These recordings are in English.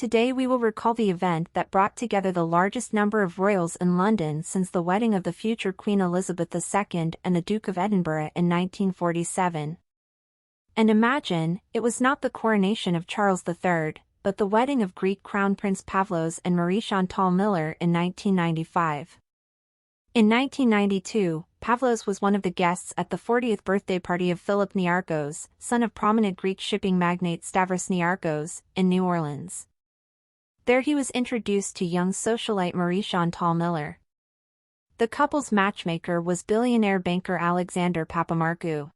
Today we will recall the event that brought together the largest number of royals in London since the wedding of the future Queen Elizabeth II and the Duke of Edinburgh in 1947. And imagine, it was not the coronation of Charles III, but the wedding of Greek Crown Prince Pavlos and Marie-Chantal Miller in 1995. In 1992, Pavlos was one of the guests at the 40th birthday party of Philip Niarchos, son of prominent Greek shipping magnate Stavros Niarchos, in New Orleans. There he was introduced to young socialite Marie-Chantal Miller. The couple's matchmaker was billionaire banker Alexander Papamarchou.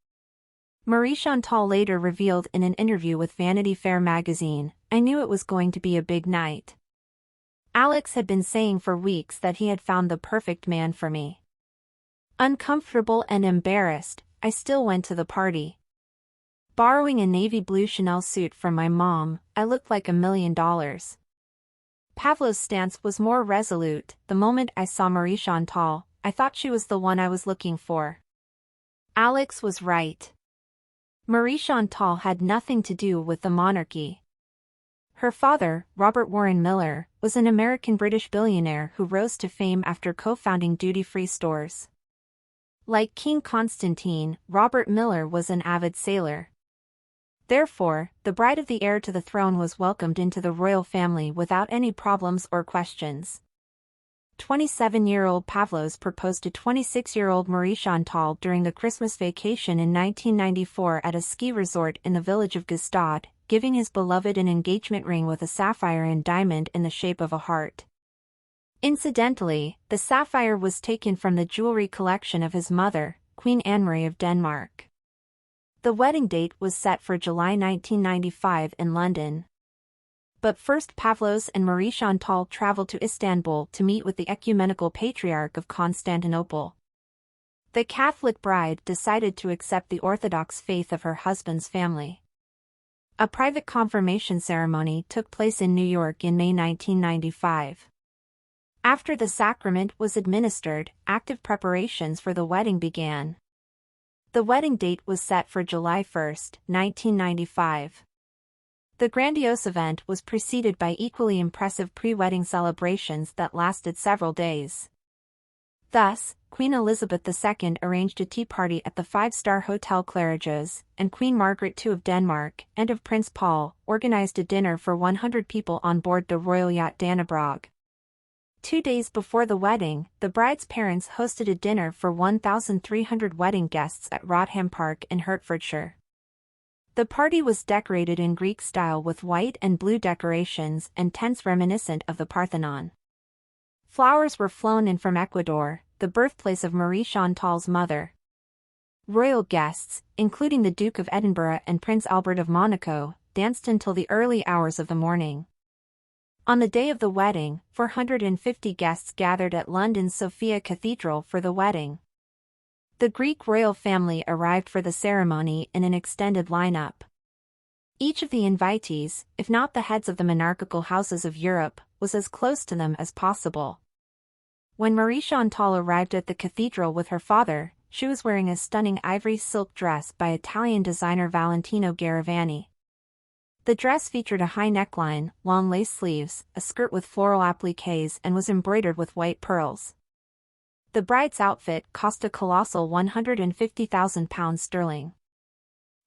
Marie-Chantal later revealed in an interview with Vanity Fair magazine, "I knew it was going to be a big night. Alex had been saying for weeks that he had found the perfect man for me. Uncomfortable and embarrassed, I still went to the party. Borrowing a navy blue Chanel suit from my mom, I looked like $1 million. Pavlos' stance was more resolute. The moment I saw Marie-Chantal, I thought she was the one I was looking for." Alex was right. Marie-Chantal had nothing to do with the monarchy. Her father, Robert Warren Miller, was an American-British billionaire who rose to fame after co-founding duty-free stores. Like King Constantine, Robert Miller was an avid sailor. Therefore, the bride of the heir to the throne was welcomed into the royal family without any problems or questions. 27-year-old Pavlos proposed to 26-year-old Marie-Chantal during the Christmas vacation in 1994 at a ski resort in the village of Gstaad, giving his beloved an engagement ring with a sapphire and diamond in the shape of a heart. Incidentally, the sapphire was taken from the jewelry collection of his mother, Queen Anne-Marie of Denmark. The wedding date was set for July 1995 in London. But first Pavlos and Marie-Chantal traveled to Istanbul to meet with the ecumenical patriarch of Constantinople. The Catholic bride decided to accept the Orthodox faith of her husband's family. A private confirmation ceremony took place in New York in May 1995. After the sacrament was administered, active preparations for the wedding began. The wedding date was set for July 1, 1995. The grandiose event was preceded by equally impressive pre-wedding celebrations that lasted several days. Thus, Queen Elizabeth II arranged a tea party at the five-star Hotel Claridge's, and Queen Margaret II of Denmark and of Prince Paul organized a dinner for 100 people on board the royal yacht Dannebrog. 2 days before the wedding, the bride's parents hosted a dinner for 1,300 wedding guests at Rodham Park in Hertfordshire. The party was decorated in Greek style with white and blue decorations and tents reminiscent of the Parthenon. Flowers were flown in from Ecuador, the birthplace of Marie-Chantal's mother. Royal guests, including the Duke of Edinburgh and Prince Albert of Monaco, danced until the early hours of the morning. On the day of the wedding, 450 guests gathered at London's Sophia Cathedral for the wedding. The Greek royal family arrived for the ceremony in an extended lineup. Each of the invitees, if not the heads of the monarchical houses of Europe, was as close to them as possible. When Marie-Chantal arrived at the cathedral with her father, she was wearing a stunning ivory silk dress by Italian designer Valentino Garavani. The dress featured a high neckline, long lace sleeves, a skirt with floral appliques and was embroidered with white pearls. The bride's outfit cost a colossal £150,000,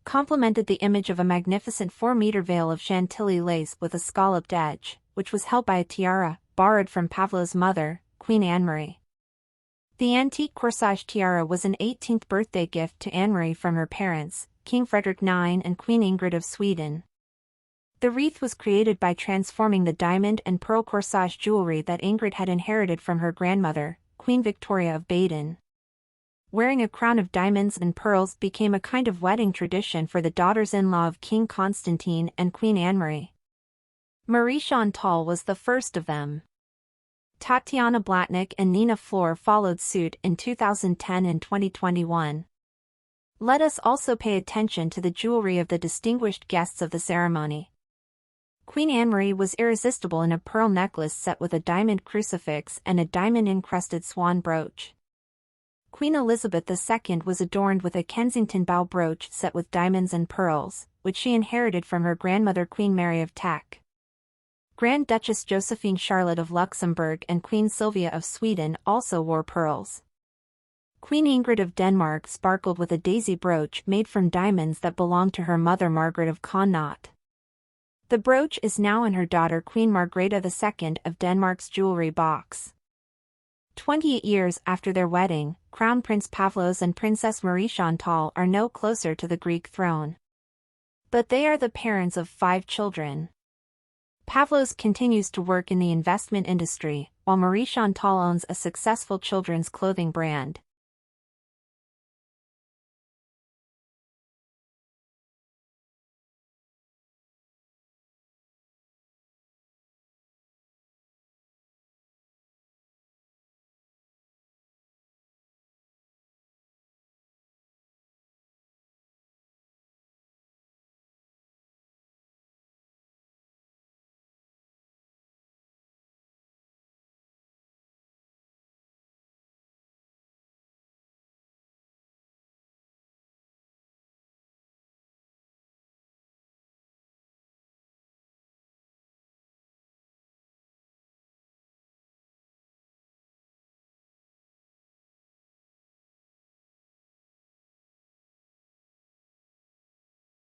complemented the image of a magnificent 4-meter veil of Chantilly lace with a scalloped edge, which was held by a tiara, borrowed from Pavlos' mother, Queen Anne-Marie. The antique corsage tiara was an 18th birthday gift to Anne-Marie from her parents, King Frederick IX and Queen Ingrid of Sweden. The wreath was created by transforming the diamond and pearl corsage jewelry that Ingrid had inherited from her grandmother, Queen Victoria of Baden. Wearing a crown of diamonds and pearls became a kind of wedding tradition for the daughters-in-law of King Constantine and Queen Anne-Marie. Marie-Chantal was the first of them. Tatiana Blatnik and Nina Flor followed suit in 2010 and 2021. Let us also pay attention to the jewelry of the distinguished guests of the ceremony. Queen Anne-Marie was irresistible in a pearl necklace set with a diamond crucifix and a diamond-encrusted swan brooch. Queen Elizabeth II was adorned with a Kensington bow brooch set with diamonds and pearls, which she inherited from her grandmother Queen Mary of Teck. Grand Duchess Josephine Charlotte of Luxembourg and Queen Sylvia of Sweden also wore pearls. Queen Ingrid of Denmark sparkled with a daisy brooch made from diamonds that belonged to her mother Margaret of Connaught. The brooch is now in her daughter Queen Margrethe II of Denmark's jewelry box. 28 years after their wedding, Crown Prince Pavlos and Princess Marie-Chantal are no closer to the Greek throne. But they are the parents of 5 children. Pavlos continues to work in the investment industry, while Marie-Chantal owns a successful children's clothing brand.